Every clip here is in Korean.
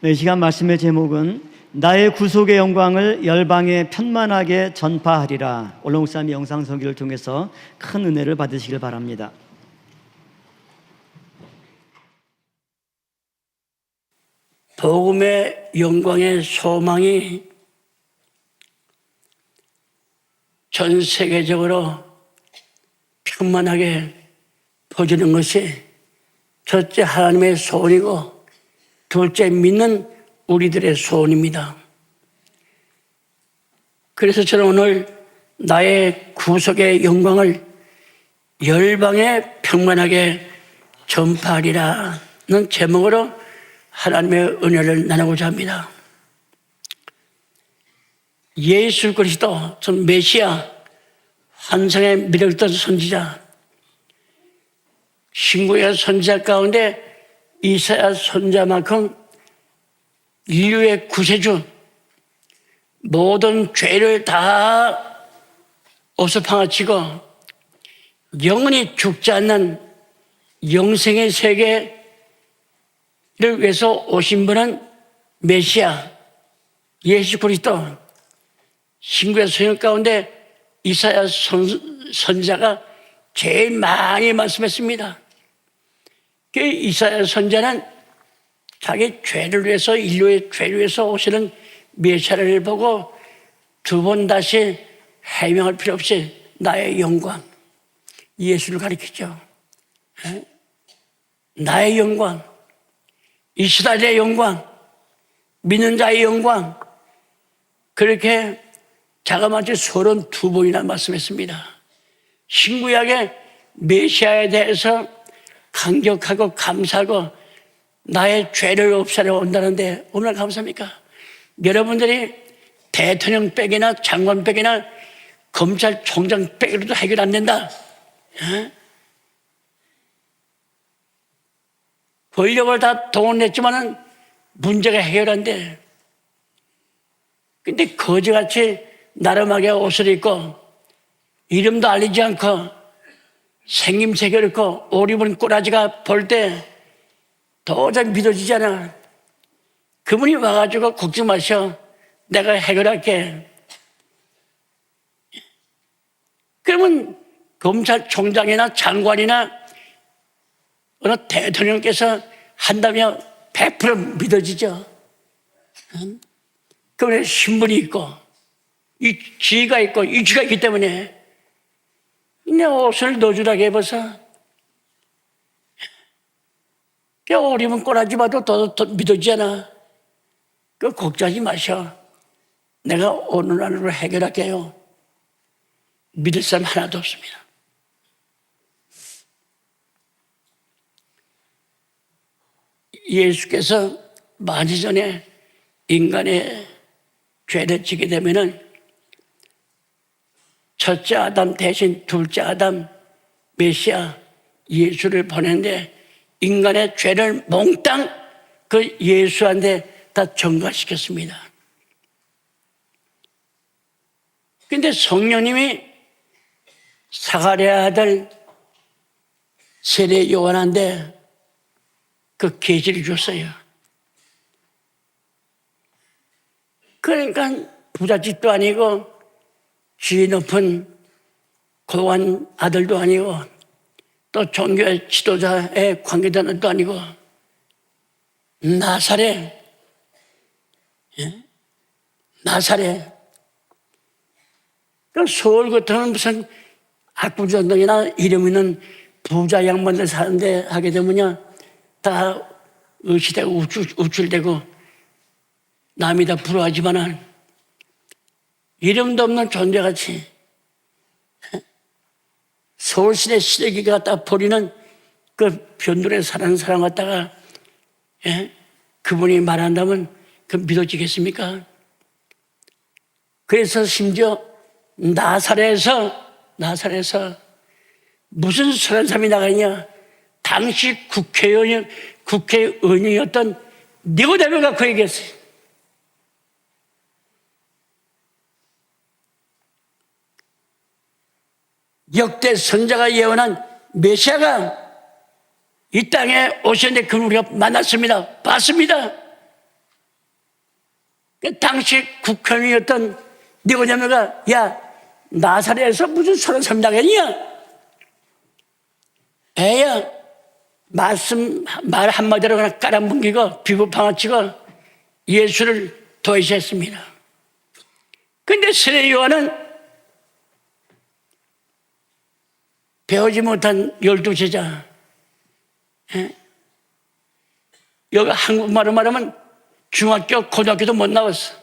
이 시간 말씀의 제목은 나의 구속의 영광을 열방에 편만하게 전파하리라. 올롱 목사님의 영상 설교를 통해서 큰 은혜를 받으시길 바랍니다. 복음의 영광의 소망이 전 세계적으로 평만하게 퍼지는 것이 첫째 하나님의 소원이고 둘째 믿는 우리들의 소원입니다. 그래서 저는 오늘 나의 구속의 영광을 열방에 평만하게 전파하리라는 제목으로 하나님의 은혜를 나누고자 합니다. 예수 그리스도, 전 메시아, 환상에 미력있던 선지자, 신구약 선지자 가운데 이사야 선지자만큼 인류의 구세주, 모든 죄를 다 어수팡아치고 영원히 죽지 않는 영생의 세계를 위해서 오신 분은 메시아, 예수 그리스도. 신구약 성경 가운데 이사야 선지자가 제일 많이 말씀했습니다. 그 이사야 선지자는 자기 죄를 위해서, 인류의 죄를 위해서 오시는 메시아를 보고 두 번 다시 해명할 필요 없이 나의 영광, 예수를 가리키죠. 나의 영광, 이스라엘의 영광, 믿는 자의 영광, 그렇게 자그마치 32번이나 말씀했습니다. 신구약의 메시아에 대해서 감격하고 감사하고 나의 죄를 없애려 온다는데 얼마나 감사합니까? 여러분들이 대통령백이나 장관백이나 검찰총장백으로도 해결 안 된다. 권력을 다 동원했지만은 문제가 해결 안 돼. 근데 거지같이 나름하게 옷을 입고 이름도 알리지 않고 생김새가 그렇고 옷 입은 꼬라지가 볼 때 도저히 믿어지잖아. 그분이 와가지고 걱정 마셔, 내가 해결할게. 그러면 검찰총장이나 장관이나 어느 대통령께서 한다면 100% 믿어지죠. 그분의 신분이 있고 이 지위가 있고 위치가 있기 때문에 내 옷을 넣어주라고 해봐서 그 옷 입은 꼬라지 봐도 더 믿어지잖아. 그 걱정하지 마셔, 내가 오늘 안으로 해결할게요. 믿을 사람 하나도 없습니다. 예수께서 많이 전에 인간의 죄를 지게 되면은 첫째 아담 대신 둘째 아담 메시아 예수를 보냈는데 인간의 죄를 몽땅 그 예수한테 다 전가시켰습니다. 근데 성령님이 사가랴 아들 세례 요한한테 그 계시를 줬어요. 그러니까 부잣집도 아니고 지위 높은 고관 아들도 아니고 또 종교의 지도자의 관계자도 아니고 나사렛, 나사렛. 그 서울 같은 무슨 압구정동이나 이름 있는 부자 양반들 사는데 하게 되면요 다 의시되고 우쭐대고 남이 다 부러워하지만은 이름도 없는 존재같이 서울시내 시래기 갖다 버리는 그 변두리에 사는 사람 갖다가 그분이 말한다면 그 믿어지겠습니까? 그래서 심지어 나사렛에서 무슨 선한 사람이 나가냐? 당시 국회의원이었던 니고데모가 그 얘기했어요. 역대 선자가 예언한 메시아가 이 땅에 오셨는데 그를 우리가 만났습니다. 봤습니다. 당시 국회의원이었던 니고데모가 야 나사렛에서 무슨 33 나겠냐? 애야 말 한마디로 그냥 깔아뭉개고 비부방아치고 예수를 도외시했습니다. 그런데 세례 요한은 배우지 못한 12제자, 여기 한국말로 말하면 중학교, 고등학교도 못 나왔어.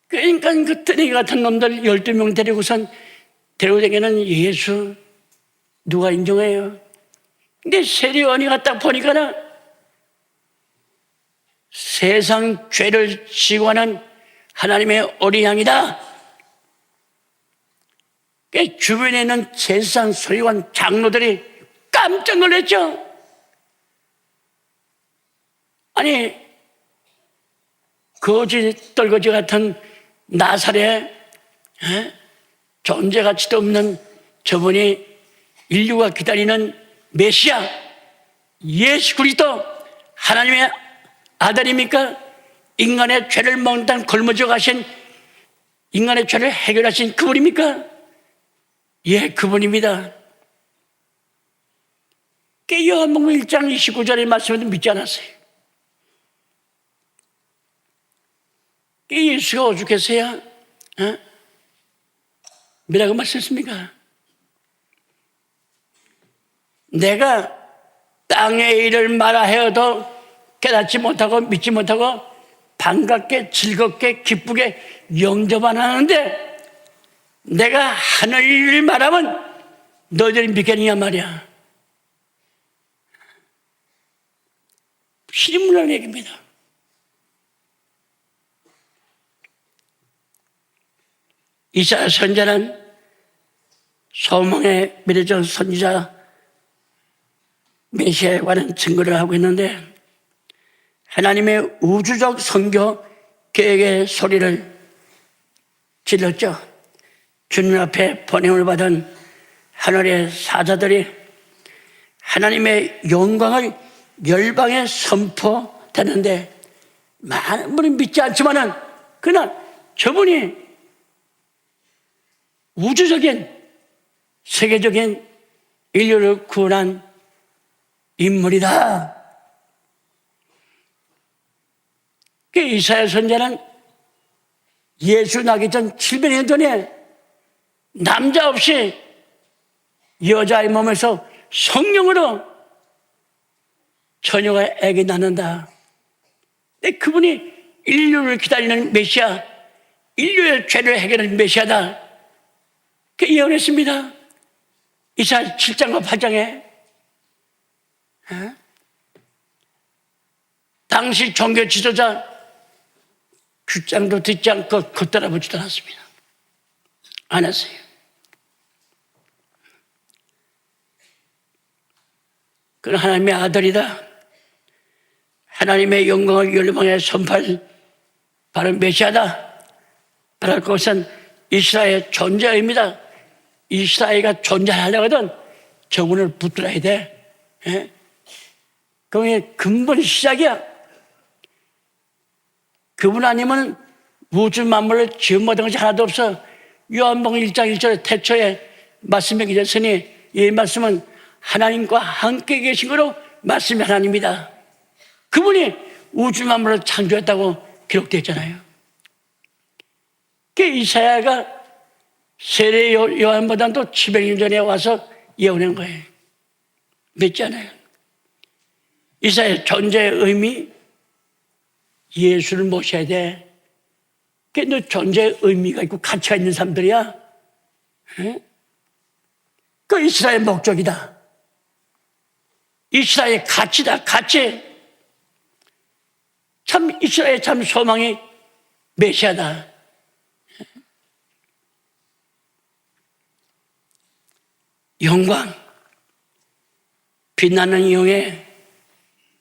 그러니까 그 뜨내기 같은 놈들 12명 데리고선 데리고 다니는 예수 누가 인정해요? 근데 세례요한이 딱 보니까는 세상 죄를 지고 하는 하나님의 어린 양이다. 주변에 있는 제사장 서기관 장로들이 깜짝 놀랐죠. 아니 거지 떨거지 같은 나사렛 존재 가치도 없는 저분이 인류가 기다리는 메시아 예수 그리스도 하나님의 아들입니까? 인간의 죄를 몽땅 걸머져 가신 인간의 죄를 해결하신 그분입니까? 예, 그분입니다. 요한복음 1장 29절의 말씀에도 믿지 않았어요. 예수가 오죽했어야 뭐라고 말씀했습니까? 내가 땅의 일을 말하여도 깨닫지 못하고 믿지 못하고 반갑게 즐겁게 기쁘게 영접 안 하는데 내가 하늘 일을 말하면 너희들이 믿겠느냐 말이야. 신문을 얘기입니다. 이사야 선지자는 소망에 믿어진 선지자 메시아에 관한 증거를 하고 있는데 하나님의 우주적 선교 계획의 소리를 질렀죠. 주님 앞에 보냄을 받은 하늘의 사자들이 하나님의 영광을 열방에 선포되는데 많은 분이 믿지 않지만은 그러나 저분이 우주적인 세계적인 인류를 구원한 인물이다. 이사야 선지자는 예수 나기 전 700년 전에 남자 없이 여자의 몸에서 성령으로 처녀가 애기 낳는다. 그분이 인류를 기다리는 메시아, 인류의 죄를 해결하는 메시아다. 그 예언했습니다. 이사야 7장과 8장에 당시 종교 지도자 규장도 듣지 않고 걷따라보지도 않았습니다. 안 했어요. 그는 하나님의 아들이다. 하나님의 영광을 열방에 선포할 바로 메시아다. 바로 그것은 이스라엘의 존재입니다. 이스라엘가 존재하려거든 저분을 붙들어야 돼. 그게 근본 시작이야. 그분 아니면 우주 만물을 지음받은 것이 하나도 없어. 요한복음 1장 1절에 태초에 말씀이 계셨으니 이 말씀은 하나님과 함께 계신 거로 말씀이 하나님이다. 그분이 우주 만물을 창조했다고 기록되어 있잖아요. 그 이사야가 세례 요한보다도 700년 전에 와서 예언한 거예요. 믿지 않아요? 이사야의 존재의 의미, 예수를 모셔야 돼. 너 존재의 의미가 있고 가치가 있는 사람들이야. 그 이스라엘의 목적이다. 이스라엘의 가치다. 가치. 참 이스라엘의 참 소망이 메시아다. 영광, 빛나는 영의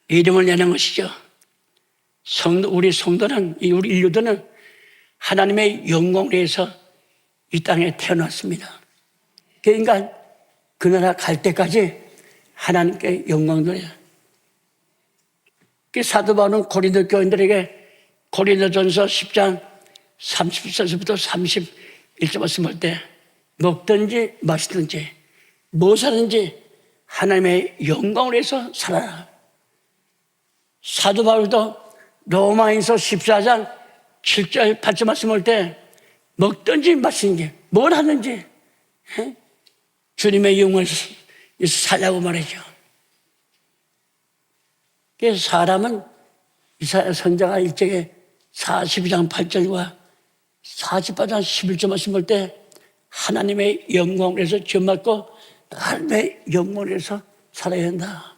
이름을 내는 것이죠. 우리 성도는, 우리 인류들은 하나님의 영광을 위해서 이 땅에 태어났습니다. 그러니까 그 나라 갈 때까지 하나님께 영광 돌려. 그 사도 바울은 고린도 교인들에게 고린도전서 10장 30절부터 31절 말씀할 때 먹든지 마시든지 무엇하든지 하나님의 영광을 위해서 살아라. 사도 바울도 로마인서 14장 7절 8절 말씀할 때 먹든지 마시든지 뭘 하든지 주님의 영광을 위해서 살라고 말이죠. 그래서 사람은 이사야 선지자가 일찍에 42장 8절과 48장 11절 말씀할 때 하나님의 영광을 위해서 지원받고 하나님의 영광을 위해서 살아야 한다.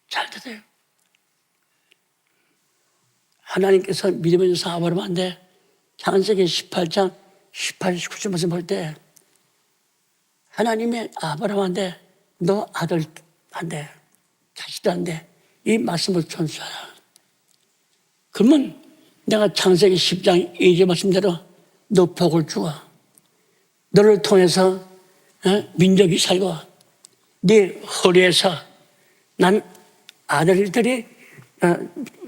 잘 들어요. 하나님께서 믿으면서 아브라함 한데 창세기 18장 18, 19절 말씀 볼 때 하나님의 아브라함한테 너 아들 안 돼, 자식도 안 돼. 이 말씀을 전수하라. 그러면 내가 창세기 10장 2절 말씀대로 너 복을 주어 너를 통해서 민족이 살고 네 허리에서 난 아들들이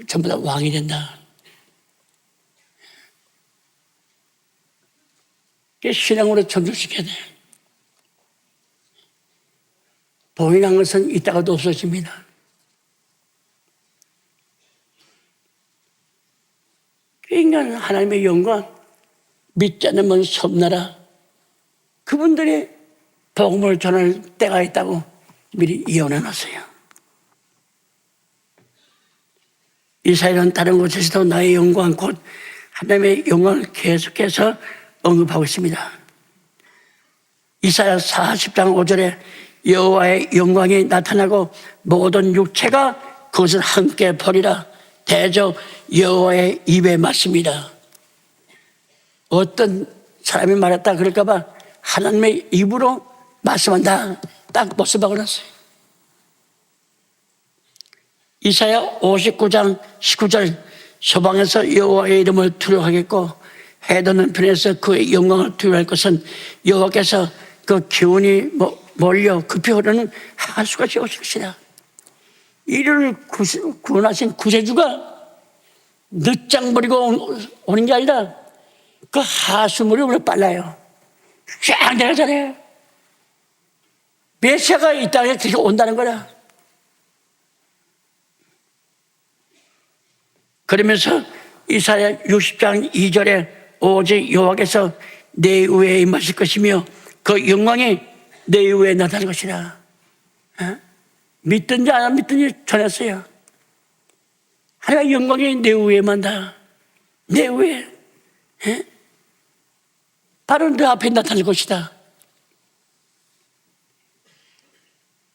전부 다 왕이 된다. 신앙으로 전도시켜야 돼. 보이는 것은 있다가도 없어집니다. 인간 하나님의 영광 믿지 않으면 섬나라. 그분들이 복음을 전할 때가 있다고 미리 예언해 놨어요. 이사야는 다른 곳에서도 나의 영광 곧 하나님의 영광을 계속해서 언급하고 있습니다. 이사야 40장 5절에 여호와의 영광이 나타나고 모든 육체가 그것을 함께 보리라. 대저 여호와의 입의 말씀이라. 어떤 사람이 말했다 그럴까 봐 하나님의 입으로 말씀한다. 딱 못쓰박을 놨어요. 이사야 59장 19절 서방에서 여호와의 이름을 두려워하겠고 해돋는 편에서 그의 영광을 두려워할 것은 여호와께서 그 기운이 몰려 급히 흐르는 하수가 오실 것이라. 이를 구원하신 구세주가 늦장 버리고 오는 게 아니라 그 하수물이 오늘 빨라요. 쫙 내려가잖아요. 메시아가 이 땅에 그렇게 온다는 거라. 그러면서 이사야 60장 2절에 오직 여호와께서 내 위에 임하실 것이며 그 영광이 내 위에 나타날 것이라. 믿든지 안 믿든지 전했어요. 하나님의 영광이 내 위에만 다. 내 위에. 바로 내 앞에 나타날 것이다.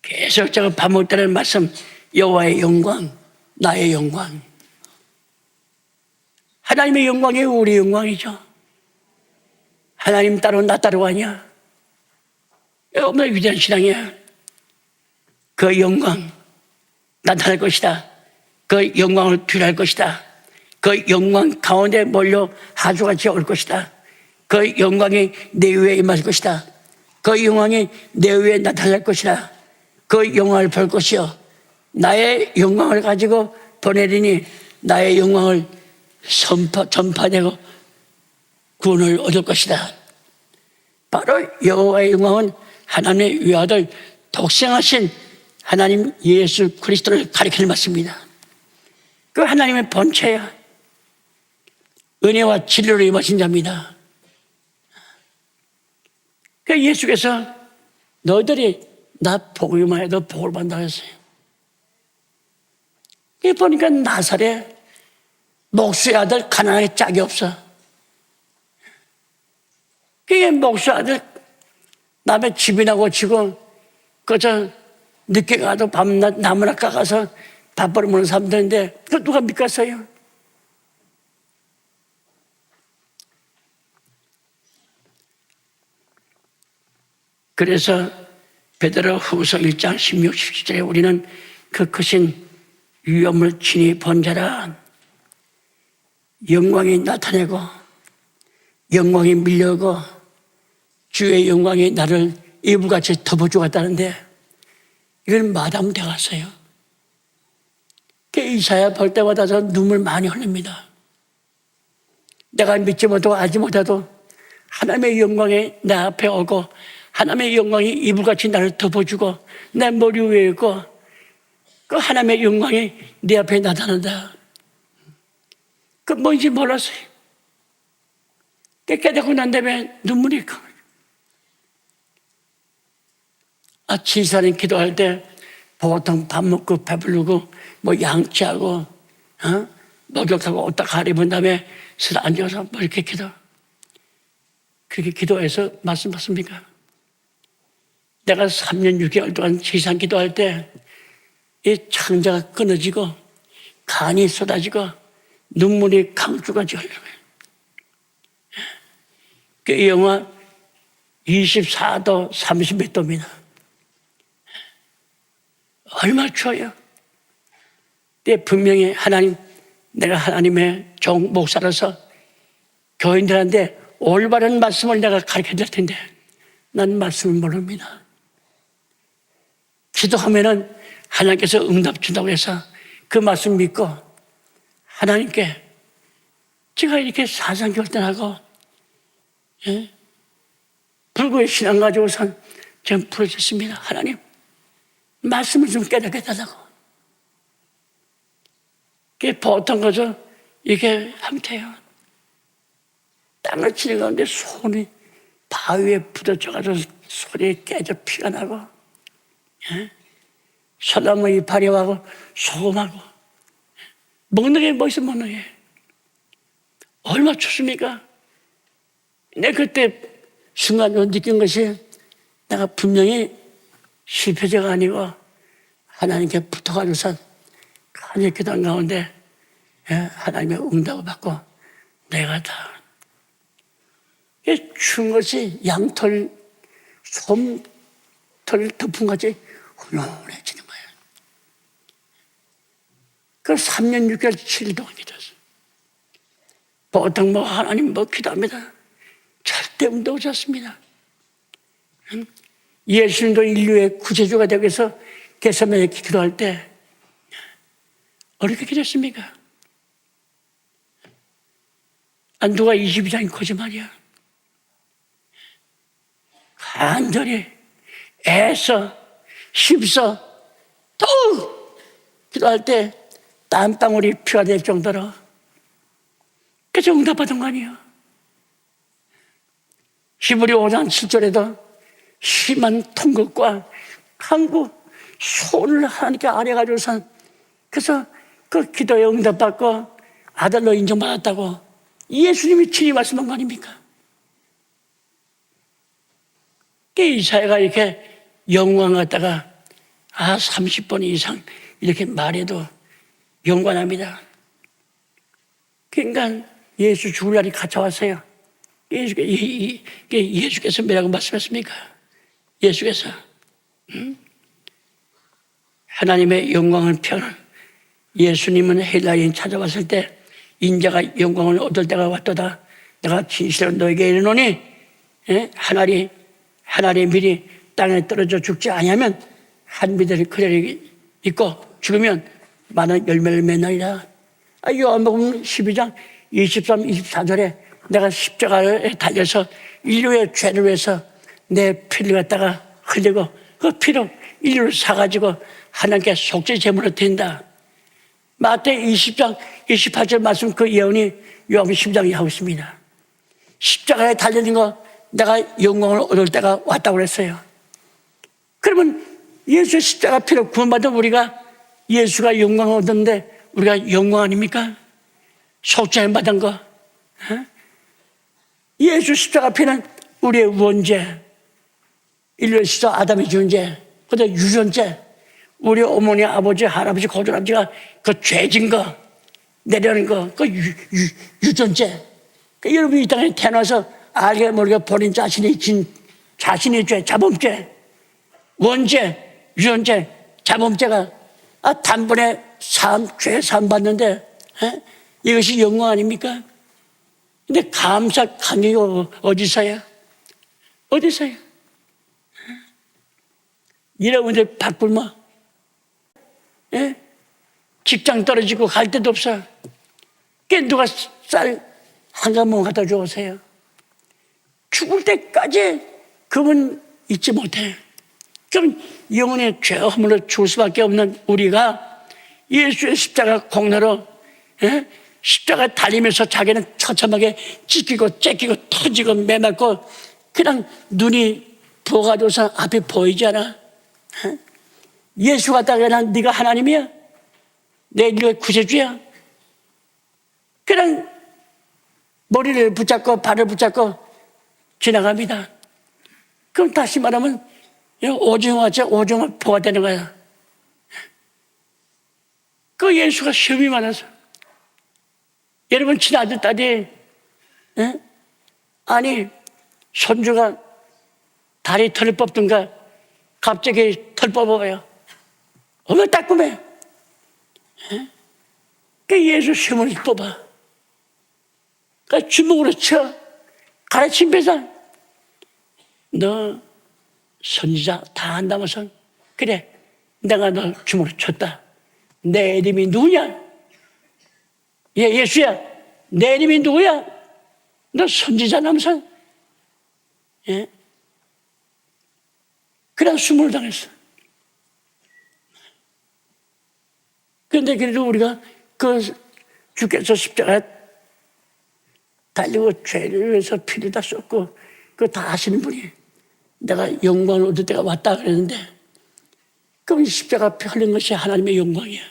계속 제가 반복되는 말씀, 여호와의 영광, 나의 영광. 하나님의 영광이 우리 영광이죠. 하나님 따로 나 따로 아니야. 얼마나 위대한 신앙이야. 그 영광 나타날 것이다. 그 영광을 두려할 것이다. 그 영광 가운데 몰려 하수같이 올 것이다. 그 영광이 내 위에 임할 것이다. 그 영광이 내 위에 나타날 것이다. 그 영광을 볼 것이요 나의 영광을 가지고 보내리니 나의 영광을 전파되고 구원을 얻을 것이다. 바로 여호와의 영광은 하나님의 위아들 독생하신 하나님 예수 그리스도를 가리키는 말씀입니다. 그 하나님의 본체야. 은혜와 진리로 임하신 자입니다. 그 예수께서 너희들이 나 복음만 해도 복을 받는다고 했어요. 보니까 나사렛 목수의 아들 가나안에 짝이 없어. 그게 목수의 아들 남의 집이나 고치고 그저 늦게 가도 밤낮 나무나 깎아서 밥 벌어먹는 사람들인데 그걸 누가 믿겠어요? 그래서 베드로 후서 1장 16, 17절에 우리는 그 크신 위엄을 친히 본 자라. 영광이 나타내고 영광이 밀려오고 주의 영광이 나를 이불같이 덮어주었다는데 이건 마담 되었어요. 이사야 볼 때마다 저 눈물 많이 흘립니다. 내가 믿지 못하고 알지 못해도 하나님의 영광이 내 앞에 오고 하나님의 영광이 이불같이 나를 덮어주고 내 머리 위에 있고 그 하나님의 영광이 내 앞에 나타난다. 그 뭔지 몰랐어요. 깨닫고 난 다음에 눈물이 가. 지사님 기도할 때 보통 밥 먹고 배부르고 뭐 양치하고 목욕하고 옷 딱 갈아입은 다음에 서 앉아서 뭐 이렇게 그렇게 기도해서 말씀 받습니까? 내가 3년 6개월 동안 지상 기도할 때 이 창자가 끊어지고 간이 쏟아지고 눈물이 강주같이 흘러요. 그 영하 24도 30몇 도입니다. 얼마나 추워요. 분명히 내가 하나님의 종 목사로서 교인들한테 올바른 말씀을 내가 가르쳐 줄 텐데 난 말씀을 모릅니다. 기도하면은 하나님께서 응답 준다고 해서 그 말씀 믿고 하나님께 제가 이렇게 사상결단하고 불구의 신앙 가지고선 전 부르짖습니다. 하나님 말씀을 좀 깨닫게 해달라고. 그게 보통 거죠. 이게 함태요. 땅을 치는 가운데 손이 바위에 부딪혀가지고 손이 깨져 피가 나고 소나무 이파리하고 소금하고 먹는 게 뭐 있어 먹는 게 얼마나 춥습니까? 내가 그때 순간적으로 느낀 것이 내가 분명히 실패자가 아니고 하나님께 붙어가지고서 간절히 기도한 가운데 하나님의 응답을 받고 내가 다 추운 것이 양털 솜털 덮은같이 훈훈해지는 거예요. 그 3년 6개월 7일 동안 기도했어요. 보통 뭐 하나님 뭐 기도합니다. 절대 운도 없었습니다. 예수님도 인류의 구세주가 되기 위해서 겟세마네 기도할 때 어떻게 기도했습니까? 누가 22장이 거짓말이야. 간절히 애써 힘써 또 기도할 때 땀방울이 피가 될 정도로 그래서 응답받은 거 아니에요. 히브리 5장 7절에도 심한 통곡과 간구 손을 하나님께 아뢰가지고서 그래서 그 기도에 응답받고 아들로 인정받았다고 예수님이 친히 말씀한 거 아닙니까? 이사야가 이렇게 영광 갖다가 30번 이상 이렇게 말해도 영광합니다. 그러니까 예수 죽을 날이 가까웠어요. 예수께서 뭐라고 말씀했습니까? 예수께서 하나님의 영광을 펴는 예수님은 헬라인 찾아왔을 때 인자가 영광을 얻을 때가 왔도다. 내가 진실로 너에게 이르노니 하나님의 밀이 땅에 떨어져 죽지 아니하면 한 미들이 그대로 있고 죽으면 많은 열매를 맺나이다. 요한복음 12장 23, 24절에 내가 십자가에 달려서 인류의 죄를 위해서 내 피를 갖다가 흘리고 그 피로 인류를 사가지고 하나님께 속죄 제물을 드린다. 마태 20장 28절 말씀 그 예언이 요한복음 12장에 하고 있습니다. 십자가에 달려진 거 내가 영광을 얻을 때가 왔다고 그랬어요. 그러면 예수의 십자가 피로 구원받은 우리가 예수가 영광을 얻었는데 우리가 영광 아닙니까? 속죄 받은 거. 예수 십자가 피는 우리의 원죄, 인류의 시작 아담이 지은 죄, 그다음 유전죄, 우리 어머니, 아버지, 할아버지, 고조아버지가 그 죄진 거, 내려는 거, 그 유전죄. 그 여러분이 이 땅에 태어나서 알게 모르게 본인 자신이 진 자신의 죄, 자범죄, 원죄, 유전죄, 자범죄가 단번에 죄 사함 받는데 이것이 영광 아닙니까? 근데 감사 감격이 어디서요? 어디서요? 여러분들 바꿀 뭐 예? 직장 떨어지고 갈 데도 없어. 그 누가 쌀 한 가문 갖다 주세요. 죽을 때까지 그분 잊지 못해. 그럼 영혼의 죄 허물로 죽을 수밖에 없는 우리가 예수의 십자가 공로로 십자가 달리면서 자기는 처참하게 찢기고 째끼고 터지고 매맞고 그냥 눈이 부어가지고서 앞이 보이지 않아. 예수 갖다가 그냥 네가 하나님이야? 네가 구세주야? 그냥 머리를 붙잡고 발을 붙잡고 지나갑니다. 그럼 다시 말하면 오징어같이 오징어 포가 되는 거야. 그 예수가 시험이 많아서 여러분 친아들 딸이 아니 손주가 다리 털을 뽑든가 갑자기 털 뽑아봐요. 얼마나 따끔해. 그 예수 시험을 뽑아. 그 주먹으로 쳐. 가르치면서 너 선지자 다 한다면서 그래 내가 너 주먹으로 쳤다. 내 이름이 누구냐? 예수야. 내 이름이 누구야? 너 선지자라면서 그냥 수모를 당했어. 그런데 그래도 우리가 그 주께서 십자가에 달리고 죄를 위해서 피를 다 쏟고 그거 다 아시는 분이 내가 영광을 얻을 때가 왔다 그랬는데 그럼 십자가 피 흘린 것이 하나님의 영광이야.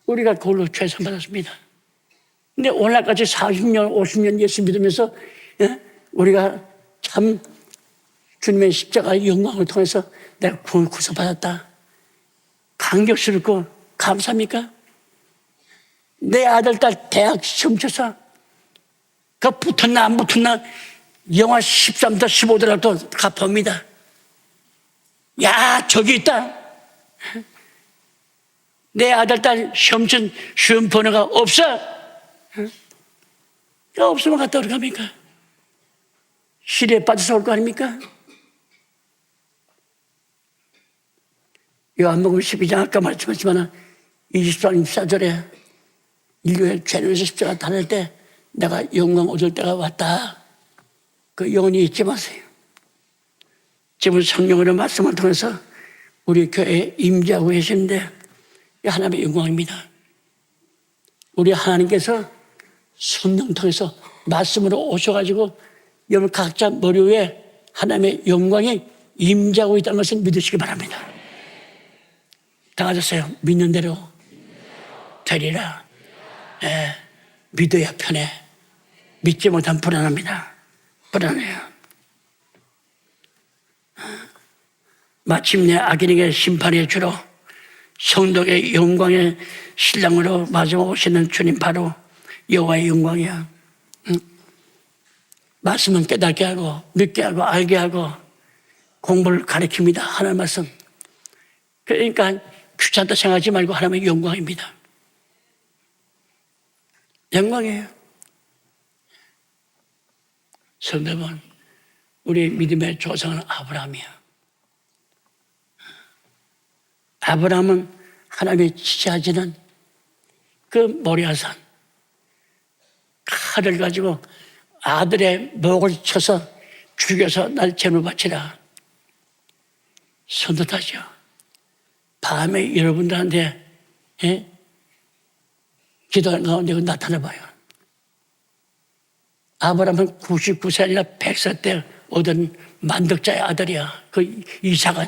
우리가 그걸로 죄선 받았습니다. 근데 오늘날까지 40년, 50년 예수 믿으면서 우리가 참 주님의 십자가의 영광을 통해서 내가 구속받았다. 감격스럽고 감사합니까? 내 아들, 딸 대학 시험 쳐서 그 붙었나 안 붙었나 영하 13도 15도라도 갚아옵니다. 야 저기 있다. 내 아들, 딸 시험친 시험 번호가 없어. 없으면 갔다 어디 갑니까? 시리에 빠져서 올 거 아닙니까? 요한복음 12장 아까 말씀하셨지만 24절 24절에 인류의 죄를 위해서 십자가 달릴 때 내가 영광 얻을 때가 왔다. 그 영원히 잊지 마세요. 지금 성령으로 말씀을 통해서 우리 교회에 임재하고 계시는데 하나님의 영광입니다. 우리 하나님께서 성령 통해서 말씀으로 오셔가지고 여러분 각자 머리 위에 하나님의 영광이 임재하고 있다는 것을 믿으시기 바랍니다. 다 가졌어요. 믿는 대로 되리라. 믿어야 편해. 믿지 못하면 불안합니다. 불안해요. 마침내 악인에게 심판의 주로 성도의 영광의 신랑으로 마지막 오시는 주님 바로 여호와의 영광이야. 말씀은 깨닫게 하고 믿게 하고 알게 하고 공부를 가르칩니다. 하나님 말씀. 그러니까 귀찮다 생각하지 말고 하나님의 영광입니다. 영광이에요. 성도분, 우리 믿음의 조상은 아브라함이야. 아브라함은 하나님의 지지하지는 그 모리아산 칼을 가지고 아들의 목을 쳐서 죽여서 날 제물 바치라. 선뜻하죠. 밤에 여러분들한테 기도하는 가운데 나타나봐요. 아브라함은 99세 아니라 100세 때 얻은 만덕자의 아들이야. 그 이삭은.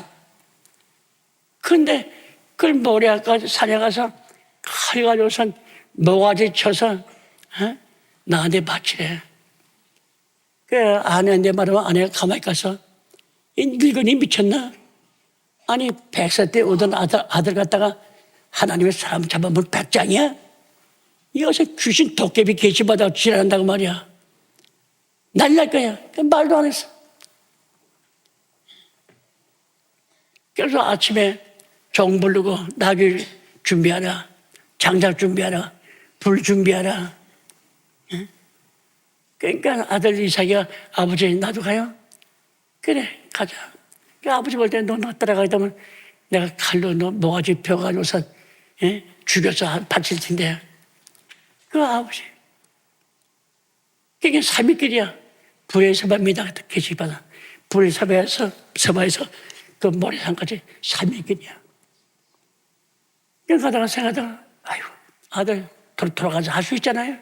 그런데 그걸 모리아까지 산에 가서 칼 가지고선 모가지 쳐서 나한테 바치래. 그 아내한테 말하면 아내가 가만히 가서 이 늙은이 미쳤나? 아니 100세 때 오던 아들 갖다가 하나님의 사람 잡아본 백장이야? 이것에 귀신 도깨비 계시받아 지랄한다고 말이야. 난리 날 거야. 말도 안 했어. 그래서 아침에 종 부르고 나귀 준비하라. 장작 준비하라. 불 준비하라. 그러니까 아들 이삭이가 아버지 나도 가요? 그래 가자. 아버지 볼 때 너 따라가다 보면 내가 칼로 너 모가지 펴가지고서 죽여서 바칠 텐데 그 아버지 그게 삼위길이야. 불의 서바입니다. 계시받아 불의 서바에서 그 모래산까지 삼위길이야. 가다가 생각하다가 아유 아들 돌아가서 할 수 있잖아요.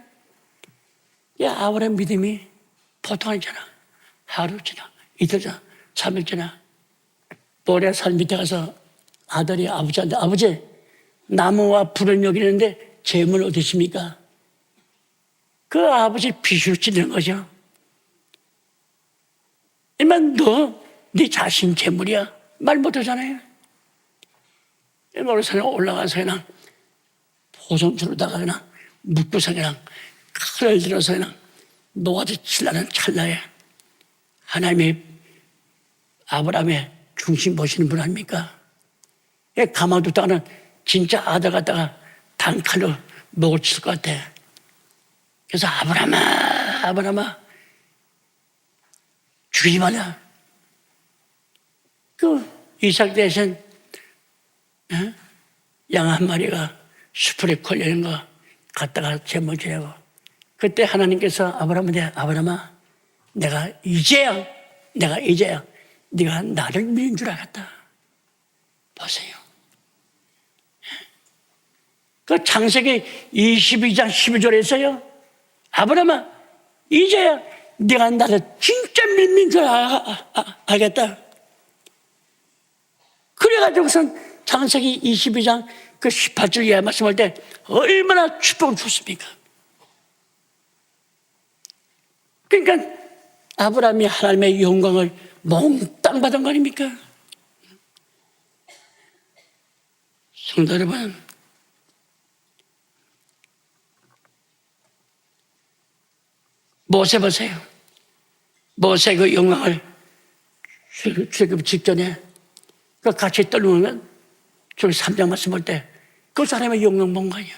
야 아브라함 믿음이 보통 아니잖아. 하루 지나 이틀 지나 3일 지나 모래산 밑에 가서 아들이 아버지한테 아버지 나무와 불을 여기는데 재물 어디 있습니까? 그 아버지 비수를 찌르는 거죠. 이만 네 자신 재물이야. 말 못하잖아요. 모래산에 올라가서 그냥 포성주로다가 그냥 묶고서 그냥 칼을 들어서 그냥 노아지 칠라는 찰나에 하나님이 아브라함의 중심 보시는 분 아닙니까? 가만두다가는 진짜 아들 갖다가 단칼로 목을 칠 것 같아. 그래서 아브라함아 죽이지 말라. 그 이삭 대신 양 한 마리가 수풀에 걸려있는 거 갖다가 제물지라고. 그때 하나님께서 아브라함한테 아브라함아 내가 이제야 네가 나를 믿는 줄 알았다. 보세요. 그 창세기 22장 12절에 있어요. 아브라함아 이제야 네가 나를 진짜 믿는 줄 알겠다. 그래가지고선 창세기 22장 그 18절 이하 말씀할 때 얼마나 축복을 줬습니까? 그러니까 아브라함이 하나님의 영광을 몽땅 받은 거 아닙니까? 성도 여러분, 모세 보세요. 모세 그 영광을 출애굽 직전에 그 같이 떨면 저기 3장 말씀 볼 때 그 사람의 영광 본 거 아니야.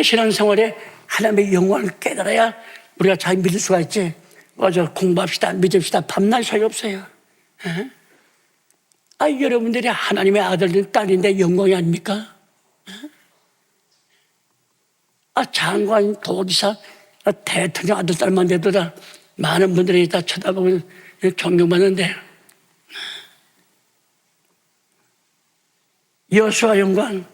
신앙생활에 하나님의 영광을 깨달아야 우리가 잘 믿을 수가 있지. 맞아, 공부합시다, 믿읍시다, 밤낮 사이 없어요. 여러분들이 하나님의 아들들, 딸인데 영광이 아닙니까? 장관, 도지사, 대통령 아들, 딸만 돼도 다 많은 분들이 다 쳐다보고 존경받는데 여호수아 영광,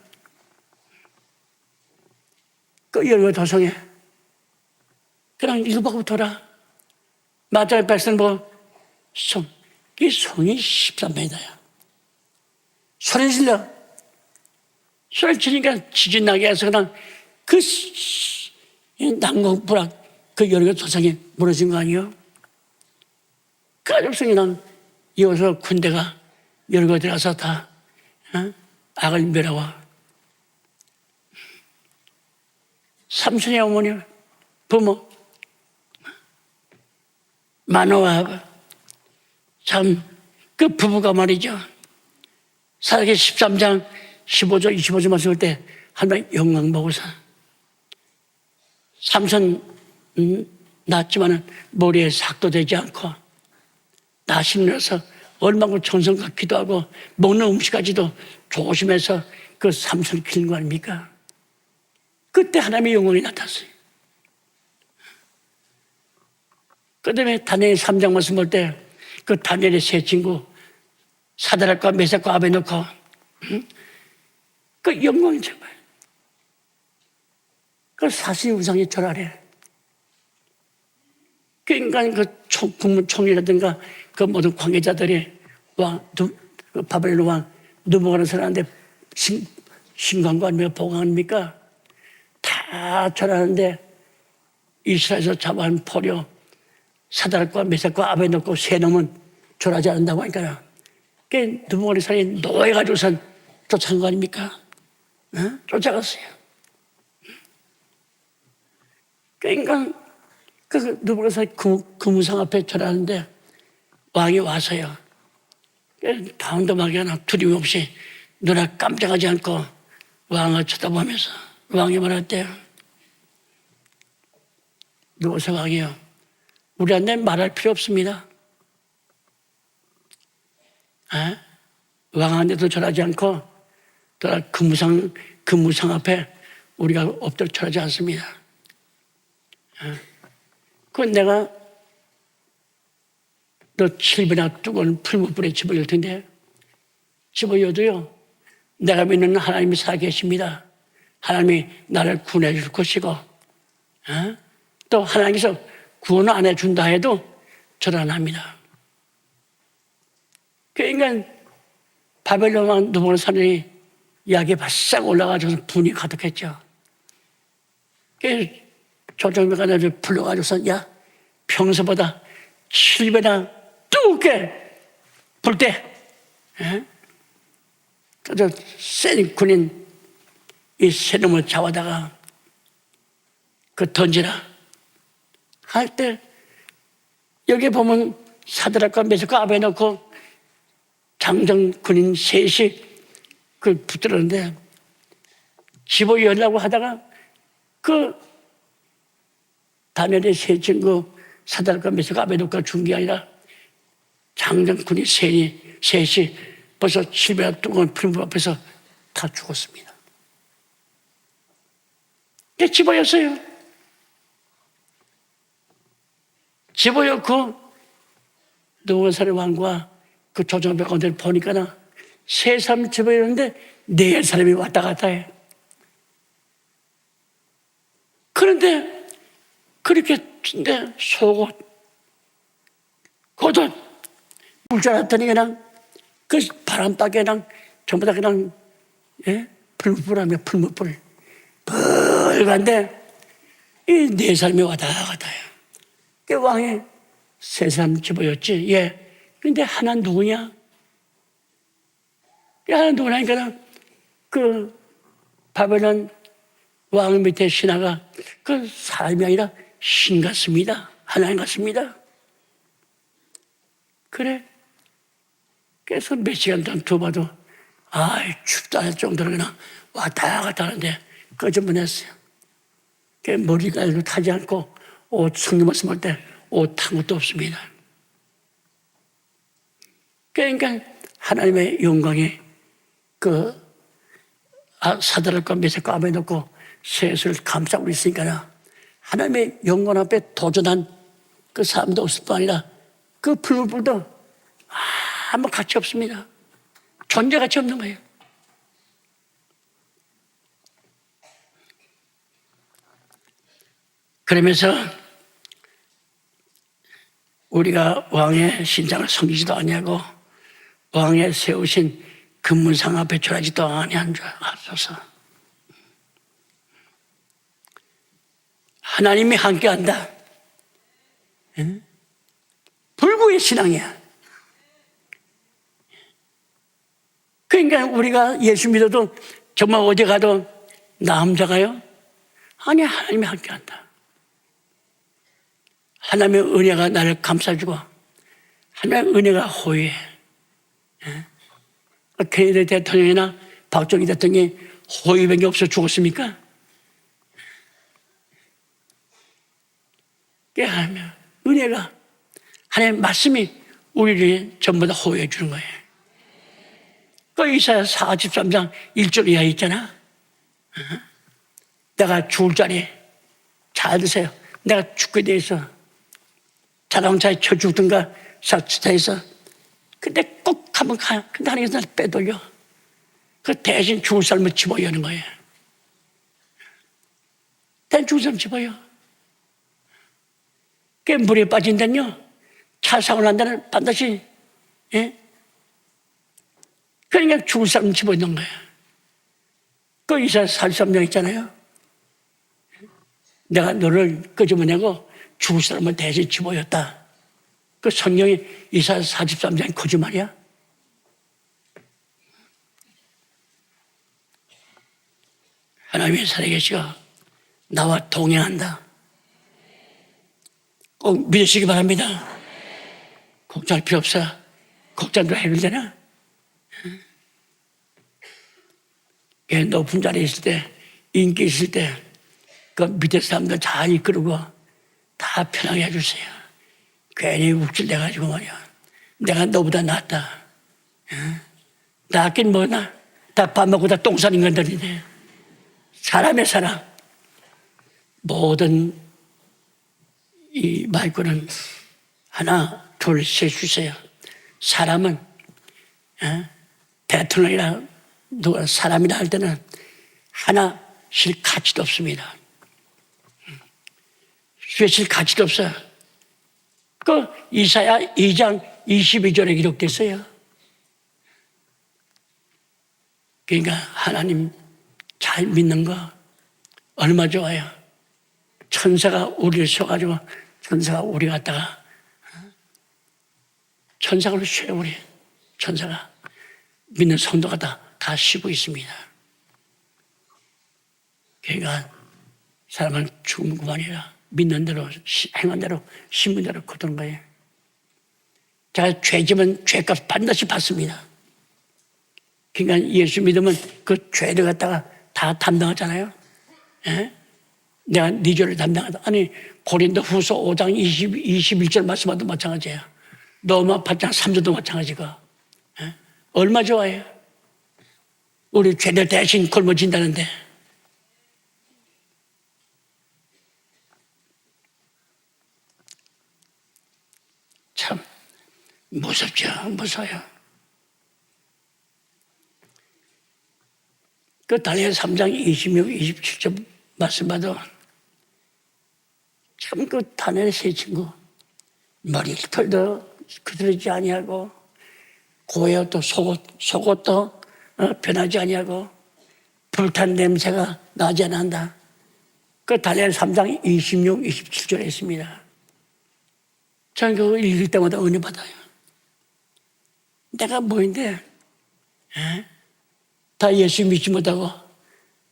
그 여리고 도성에 그냥 일곱하고 돌아. 마지막 백성 이 성이 13m야. 소리 질러. 소리 치니까 지진 나게 해서 그냥 그 난공불락 그 여리고 도성이 무너진 거 아니에요? 가족성이 난 여호수아 군대가 여리고 들어가서 다 악을 멸하고 삼손의 어머니 부모 마노아 참 그 부부가 말이죠. 사사기 13장 15절 25절 말씀할 때 하나님 영광 보고서 삼손 낳았지만은 머리에 삭도 되지 않고 나심이라서 얼마나 정성과 기도하고 먹는 음식까지도 조심해서 그 삼손 키는 거 아닙니까? 그때 하나님의 영광이 나타났어요. 그 다음에 다니엘 3장 말씀 볼 때 그 다니엘의 세 친구 사드락과 메삭과 아베노코 그 영광이 정말 그 사신 우상이 절하래. 그 인간 그 국무총리라든가 그 모든 관계자들이 그 바벨론 왕 느부갓네살한테 신광과 아니면 보강합니까? 다 절하는데 이스라엘에서 잡아온 포로 사드락과 메삭과 아베노코 세 놈은 절하지 않는다고 하니까요. 그 느부갓네살이 노예가지고선 쫓아간 거 아닙니까? 쫓아갔어요. 그 인간 그 느부갓네살 금우상 앞에 절하는데 왕이 와서요. 다운도막이 하나 두려움 없이 눈에 깜짝하지 않고 왕을 쳐다보면서 왕이 말했대요. 느부갓네살 왕이요. 우리한테 말할 필요 없습니다. 왕한테도 절하지 않고 또 금무상 앞에 우리가 엎드려 절하지 않습니다. 그건 내가 너 7배나 뜨거운 풀무불에 집어넣을 텐데 집어여도요 내가 믿는 하나님이 살아계십니다. 하나님이 나를 구원해 줄 것이고 또 하나님께서 구원을 안 해준다 해도 절 안 합니다. 그러니까 바벨론 왕 느부갓네살이 약이 바싹 올라가지고 분이 가득했죠. 그 조정병가 나를 불러가지고서 야 평소보다 7배나 뜨겁게 불 때 저 센 군인 이 세 놈을 잡아다가 그 던지라 할 때 여기 보면 사드락과 메삭과 아벤노고 장정 군인 셋이 그 붙들었는데 집어 열라고 하다가 그 다니엘의 세 친구 사드락과 메삭과 아벤노가 죽은 게 아니라 장정 군인 셋이 벌써 7배나 뜨거운 풀무 앞에서 다 죽었습니다. 집어였어요. 집어였고 느부갓네살 왕과 그 조정병 가운데 보니까 세 사람 집어였는데 네 사람이 왔다 갔다 해. 그런데 그렇게 속옷 겉옷 물줄 알았더니 그냥 그 바람바게 그냥 전부 다 그냥 풀무불하며 풀무불 빨간데 이 네 사람이 왔다 갔다 해요. 그 왕이 세 사람 집어였지. 근데 하나 누구냐? 하나 누구냐니까 그 바벨론 왕 밑에 신하가 그 사람이 아니라 신 같습니다. 하나님 같습니다. 그래. 그래서 몇 시간 동안 두어봐도 춥다 할 정도로 그냥 왔다 갔다 하는데 꺼져보냈어요. 머리가 타지 않고 옷 성경 말씀할 때 옷 탄 것도 없습니다. 그러니까 하나님의 영광이 그 사드락과 메삭과 아벤노고 셋을 감싸고 있으니까 하나님의 영광 앞에 도전한 그 사람도 없을 뿐 아니라 그 풀무불도 아무 가치 없습니다. 존재 가치 없는 거예요. 그러면서 우리가 왕의 신장을 섬기지도 아니하고 왕의 세우신 금문상 앞에 절하지도 아니한 줄 알소서. 하나님이 함께한다. 불구의 신앙이야. 그러니까 우리가 예수 믿어도 정말 어디 가도 나 혼자가요? 아니, 하나님이 함께한다. 하나님의 은혜가 나를 감싸주고 하나님의 은혜가 호의해. 케네디 대통령이나 박정희 대통령이 호의밖에 없어 죽었습니까? 하나님 은혜가 하나님의 말씀이 우리를 전부 다 호의해 주는 거예요. 그 이사야 43장 1절 이하에 있잖아. 내가 죽을 자리 잘 드세요. 내가 죽게 돼 있어. 자동차에 쳐 죽든가 사치타에서. 근데 꼭 가면 가. 근데 하나님께서 나를 빼돌려. 그 대신 죽을 사람을 집어여는 거예요. 대신 죽을 사람 집어여. 그 물에 빠진다면요. 차 사고 난 데는 반드시 그러니까 죽을 사람 집어넣는 거예요. 그 이사야 43장 있잖아요. 내가 너를 끄집어내고 죽을 사람을 대신 집어였다. 그 성경이 이사야 43장이 거짓말이야? 하나님이 살아계시고 나와 동행한다. 꼭 믿으시기 바랍니다. 걱정할 필요 없어. 걱정도 해결되나? 높은 자리에 있을 때, 인기 있을 때, 그 밑에 사람들 잘 이끌고 다 편하게 해주세요. 괜히 욱질내가지고 말이야. 내가 너보다 낫다. 낳긴 뭐나 다 밥 먹고 다 똥 싸는 인간들인데 사람의 사람 모든 이 말고는 하나 둘 셋 주세요. 사람은 대통령이나 누가 사람이라 할 때는 하나 실 가치도 없습니다. 실 가치도 없어요. 그 이사야 2장 22절에 기록됐어요. 그러니까 하나님 잘 믿는 거 얼마 좋아요. 천사가 우리를 쏘가지고 천사가 우리 갔다가 천사가 우리 쏘요. 우리 천사가 믿는 성도가 다 쉬고 있습니다. 그러니까 사람은 죽으면 그만이라 믿는 대로 행한 대로 신문 대로 거두는 거예요. 제가 죄지면 죄값 반드시 받습니다. 그러니까 예수 믿으면 그 죄를 갖다가 다 담당하잖아요. 예? 내가 네 죄를 담당하다. 아니 고린도 후서 5장 21절 말씀하도 마찬가지예요. 로마 8장 3절도 마찬가지고. 예? 얼마 좋아요. 우리 죄를 대신 짊어진다는데. 참 무섭죠. 무서워요. 그 다니엘 3장 26, 27절 말씀봐도 참 그 다니엘 세 친구 머리털도 그들지 아니하고 고요도 속옷도 변하지 아니하고 불탄 냄새가 나지 않는다. 그 다니엘 3장 26, 27절에 있습니다. 저는 그거 읽을 때마다 은혜 받아요. 내가 뭐인데 다 예수 믿지 못하고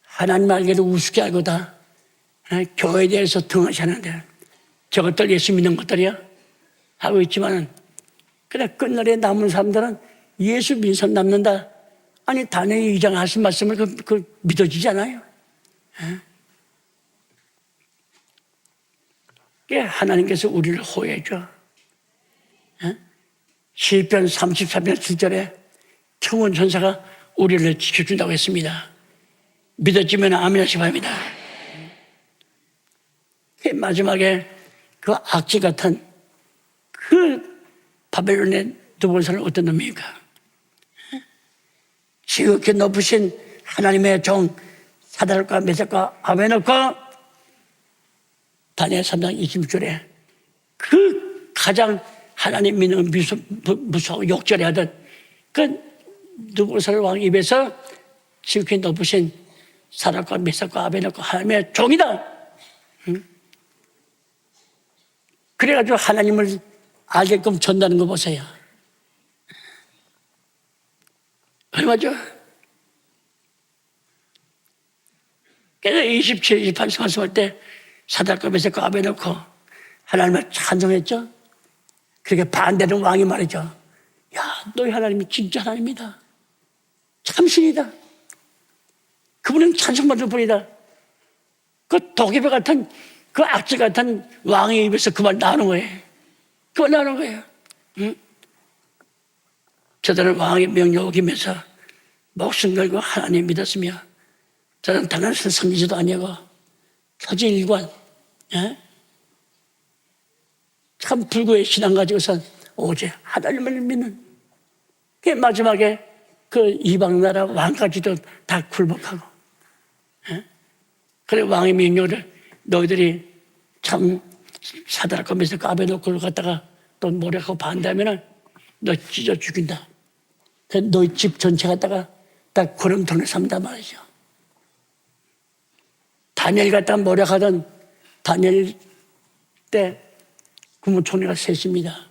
하나님 알기를 우습게 알고 다 교회에 대해서 등하시는데 저것들 예수 믿는 것들이야 하고 있지만 그래 끝날에 남은 사람들은 예수 믿는 사람 남는다. 아니 다니엘 2장 하신 말씀을 그 믿어지잖아요. 하나님께서 우리를 호해줘. 시편 33편 7절에 청원 천사가 우리를 지켜준다고 했습니다. 믿어지면 아멘 하시기 바랍니다. 마지막에 그 악취 같은 그 바벨론의 두번사는 어떤 놈입니까? 지극히 높으신 하나님의 종 사드락과 메삭과 아벤노고 다니엘 3장 26절에 그 가장 하나님 믿는 무서워 욕절해 하던 그 느부갓네살 왕 입에서 지극히 높으신 사드락과 메삭과 아벤노고 하나님의 종이다. 그래가지고 하나님을 알게끔 전다는 거 보세요. 얼마죠? 그래서 27, 28 말씀할 때 사드락과 메삭과 아벤노고 하나님을 찬송했죠. 그렇게 반대는 왕이 말이죠. 야, 너희 하나님이 진짜 하나님이다. 참신이다. 그분은 찬송받을 분이다. 그 도깨비 같은 그 악질 같은 왕의 입에서 그 말 나오는 거예요. 그 말 나오는 거예요. 응? 저들은 왕의 명령을 어기면서 목숨 걸고 하나님 믿었으며 저는 다른 선지자도 아니고 표지일관 참 불구의 신앙 가지고서 오직 하나님을 믿는 그 마지막에 그 이방 나라 왕까지도 다 굴복하고 그래 왕의 명령을 너희들이 참 사드락과 메삭과 아벤노고를 갖다가 또 모략하고 반대하면 너 찢어 죽인다. 너희 집 전체 갖다가 다 구렁텅이를 삼다 말이죠. 다니엘 갖다가 모략하던 다니엘 때 국무총리가 셋입니다.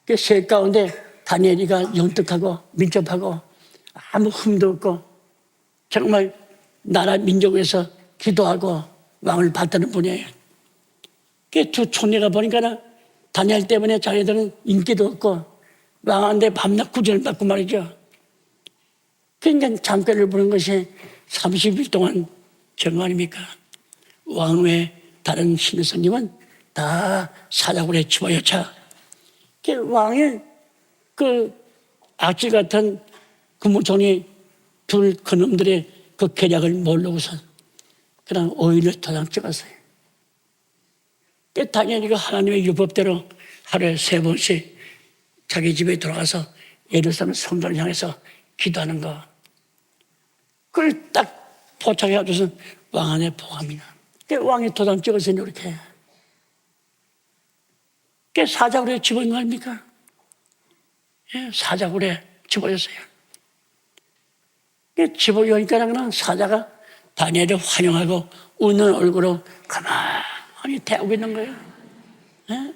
그 셋 가운데 다니엘이가 영특하고 민첩하고 아무 흠도 없고 정말 나라 민족을 위해서 기도하고 왕을 받드는 분이에요. 그 두 총리가 보니까 다니엘 때문에 자기들은 인기도 없고 왕한테 밤낮 구전을 받고 말이죠. 그러니까 장패를 부른 것이 30일 동안 정거 아닙니까? 왕 외 다른 신성님은 다 사자굴에 집어여차. 왕의 그 악질 같은 국무총리 둘 그놈들의 그 계략을 모르고선 그냥 오일을 도장 찍었어요. 당연히 그 하나님의 율법대로 하루에 3번씩 자기 집에 들어가서 예루살렘 성전을 향해서 기도하는 거. 그걸 딱 포착해가지고서 왕 안에 보갑니다. 왕이 도장 찍었으니 이렇게. 사자굴에 집어넣은 거 아닙니까? 예, 사자굴에 집어였어요. 집어여니까 그냥 사자가 다니엘을 환영하고 웃는 얼굴로 가만히 대하고 있는 거예요. 예?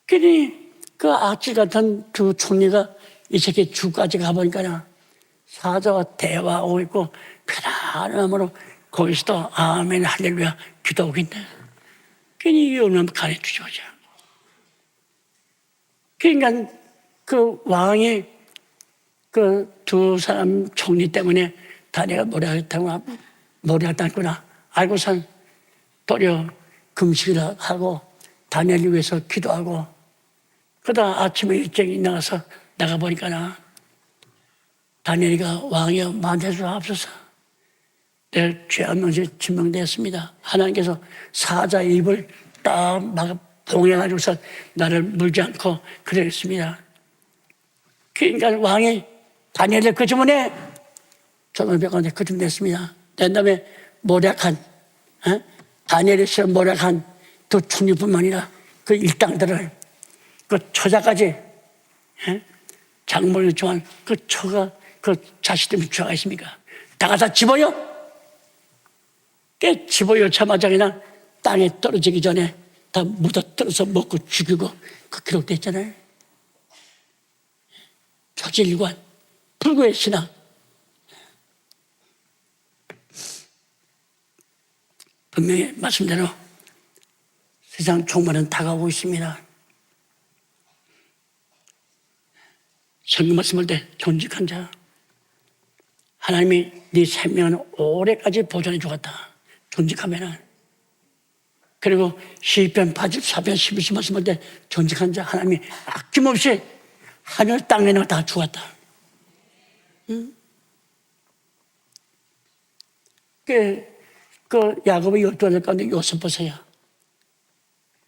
그러니 그 악질 같은 두 총리가 이 새끼 주까지 가보니까 사자와 대화하고 있고 편안함으로 거기서도 아멘 할렐루야 기도하고 있네. 괜히 이 얼마나 간에 주저하죠. 그러니까 그 왕이 그 두 사람 총리 때문에 다니엘가 노래했다구나 알고선 도리어 금식을 하고 다니엘을 위해서 기도하고 그러다 아침에 일찍 나가서 나가보니까 다니엘이가 왕이여 만대주옵소서 내 죄악 명세 증명되었습니다. 하나님께서 사자의 입을 딱 막 봉해가지고서 나를 물지 않고 그랬습니다. 그러니까 왕이 다니엘을 그 주문에 전원병원에 거듭냈습니다. 그 다음에 모략한 다니엘의 시험 모략한 두 총리뿐만 아니라 그 일당들을 그 처자까지 장모를 좋아한 그 처가 그 자식들이 죄가 있습니까? 다 갖다 집어요. 집어요자마자 그냥 땅에 떨어지기 전에 다 묻어떨어서 먹고 죽이고 그 기록되어 있잖아요. 초질관 불구의 신앙. 분명히 말씀대로 세상 종말은 다가오고 있습니다. 성경 말씀할 때 존직한 자 하나님이 네 생명은 오래까지 보존해 주었다. 존직하면은 그리고 시편 84편 12절 말씀할 때 존직한 자 하나님이 아낌없이 하늘 땅에는 다 주었다. 그 야곱의 12아들 가운데 요셉 보세요.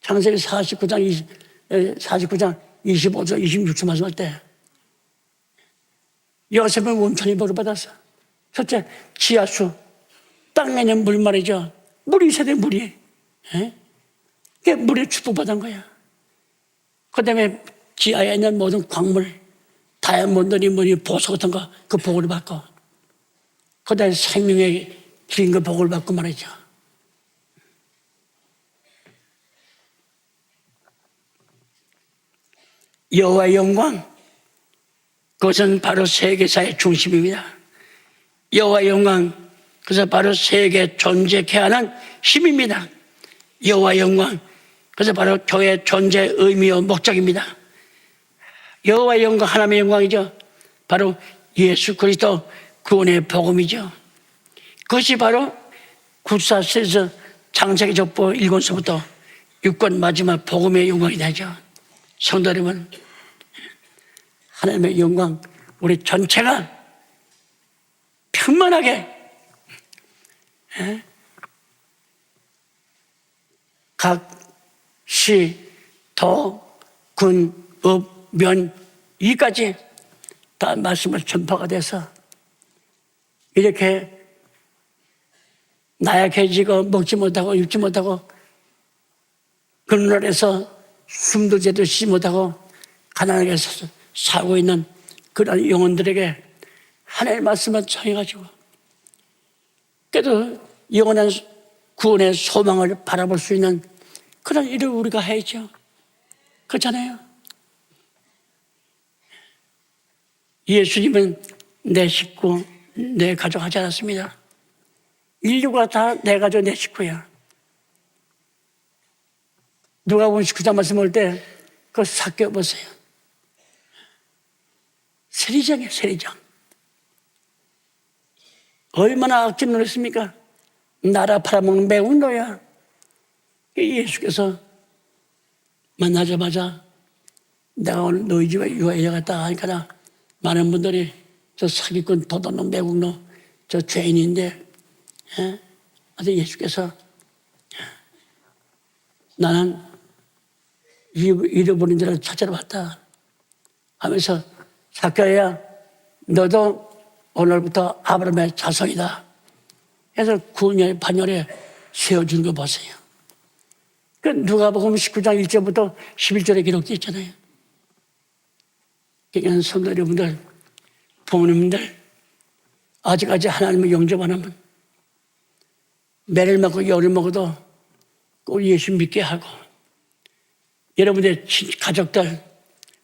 창세기 49장 25절 26절 말씀할 때 요셉은 온천히 복을 받았어. 첫째 지하수 땅에 있는 물 말이죠. 물이 세대 물이 그게 물에 축복받은 거야. 그 다음에 지하에 있는 모든 광물 다이아몬드니 뭐니 보석 같은 거 그 복을 받고 그 다음에 생명의 긴 거 복을 받고 말이죠. 여호와의 영광 그것은 바로 세계사의 중심입니다. 여호와의 영광 그것은 바로 세계 존재케 하는 힘입니다. 여호와의 영광 그것은 바로 교회의 존재의 의미와 목적입니다. 여호와의 영광 하나님의 영광이죠. 바로 예수 그리스도 구원의 복음이죠. 그것이 바로 구사서에서 창세기 족보 1권서부터 6권 마지막 복음의 영광이 되죠. 성도 여러분 하나님의 영광 우리 전체가 평만하게 각 시, 도, 군, 업, 면 이까지 다 말씀을 전파가 돼서 이렇게 나약해지고 먹지 못하고 입지 못하고 그늘에서 숨도 제대로 쉬지 못하고 가난하게 살고 있는 그런 영혼들에게 하나님의 말씀을 전해가지고 그래도 영원한 구원의 소망을 바라볼 수 있는 그런 일을 우리가 해야죠. 그렇잖아요. 예수님은 내 식구, 내 가족 하지 않았습니다. 인류가 다 내 가족, 내 식구야. 누가복음 19장 말씀 올 때 그거 삭개오 보세요. 세리장이에요, 세리장. 얼마나 악질 노렸습니까? 나라 팔아먹는 매운 노야. 예수께서 만나자마자 내가 오늘 너희 집에 유하여 갔다 하니까 많은 분들이 저 사기꾼, 도둑놈, 매국노, 저 죄인인데, 예? 아들 예수께서 나는 잃어버린 자를 찾으러 왔다 하면서 사개오야 너도 오늘부터 아브라함의 자손이다 해서 구원의 반열에 세워준 거 보세요. 그 누가복음 19장 1절부터 11절에 기록되어 있잖아요. 그러니까 성도 여러분들, 부모님들 아직까지 하나님을 영접 안 하면 매를 맞고 열을 먹어도 꼭 예수 믿게 하고 여러분의 가족들,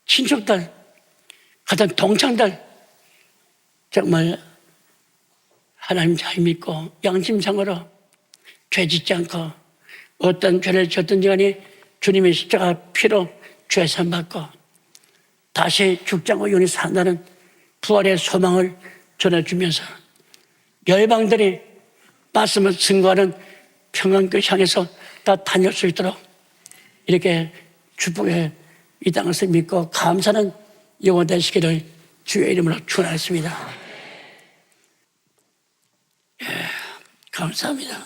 친척들, 가장 동창들 정말 하나님 잘 믿고 양심상으로 죄 짓지 않고 어떤 죄를 졌든지 간에 주님의 십자가 피로 죄산 받고 다시 죽지 않고 영원히 산다는 부활의 소망을 전해주면서 열방들이 말씀을 증거하는 평안길 향해서 다 다닐 수 있도록 이렇게 축복의 이 땅에서 믿고 감사는 영원 되시기를 주의 이름으로 축원하였습니다. 예, 감사합니다.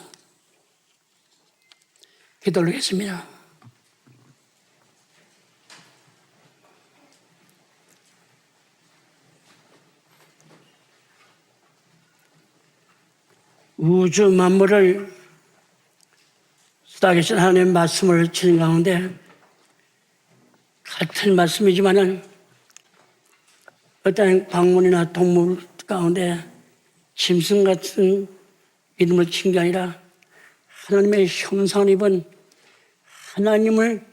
기도 올리겠습니다. 우주 만물을 살아계신 하나님의 말씀을 치는 가운데 같은 말씀이지만은 어떤 광물이나 동물 가운데 짐승 같은 이름을 친 게 아니라 하나님의 형상을 입은 하나님을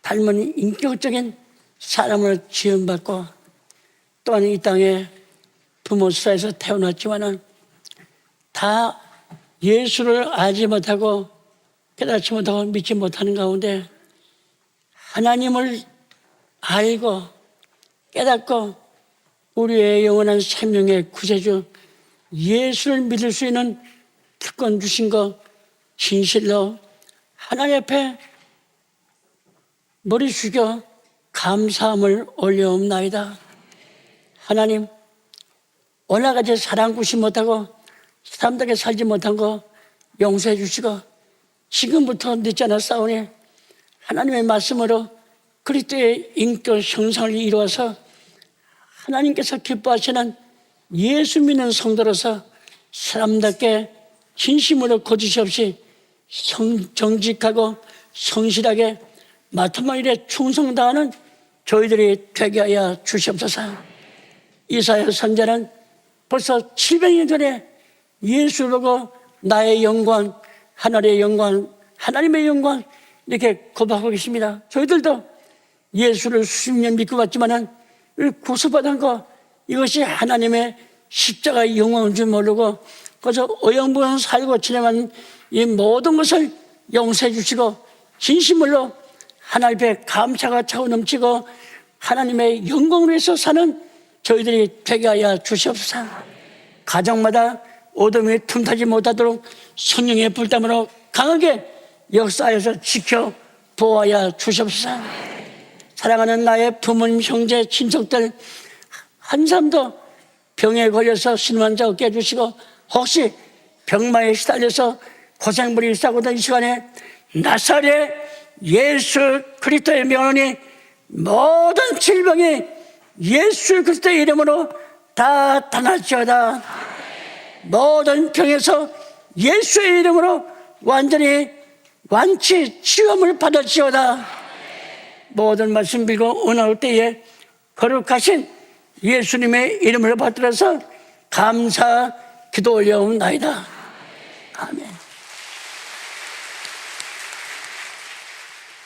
닮은 인격적인 사람을 지음받고 또한 이 땅에 부모 사이에서 태어났지만은 다 예수를 알지 못하고 깨닫지 못하고 믿지 못하는 가운데 하나님을 알고 깨닫고 우리의 영원한 생명의 구세주 예수를 믿을 수 있는 특권 주신 것 진실로 하나님 앞에 머리 숙여 감사함을 올려옵나이다. 하나님, 오늘까지 사랑 구시 못하고 사람들에게 살지 못한 거 용서해 주시고 지금부터 늦지 않아 싸우니 하나님의 말씀으로 그리스도의 인격 형상을 이루어서 하나님께서 기뻐하시는 예수 믿는 성도로서 사람답게 진심으로 거짓이 없이 정직하고 성실하게 맡은 일에 충성다하는 저희들이 되게 하여 주시옵소서. 이사야 선지자는 벌써 700년 전에 예수를 보고 나의 영광, 하늘의 영광, 하나님의 영광 이렇게 고백하고 계십니다. 저희들도 예수를 수십 년 믿고 갔지만은 구속받은 거 이것이 하나님의 십자가의 영광인 줄 모르고 그래서 어영부영 살고 지내만 이 모든 것을 용서해 주시고 진심으로 하나님 앞에 감사가 차고 넘치고 하나님의 영광을 위해서 사는 저희들이 되게 하여 주시옵소서. 가정마다 어둠이 틈타지 못하도록 성령의 불담으로 강하게 역사하여서 지켜 보호하여 주시옵소서. 사랑하는 나의 부모님, 형제, 친척들 한 사람도 병에 걸려서 신환자 없게 해주시고 혹시 병마에 시달려서 고생부리 일싸고 있는 이 시간에 나사렛 예수 그리스도의 명령이 모든 질병이 예수 그리스도의 이름으로 다 떠날지어다. 모든 병에서 예수의 이름으로 완전히 완치 치유함을 받을지어다. 모든 말씀 빌고 은혜올 때에 거룩하신 예수님의 이름을 받들어서 감사 기도 올려옵나이다. 아멘.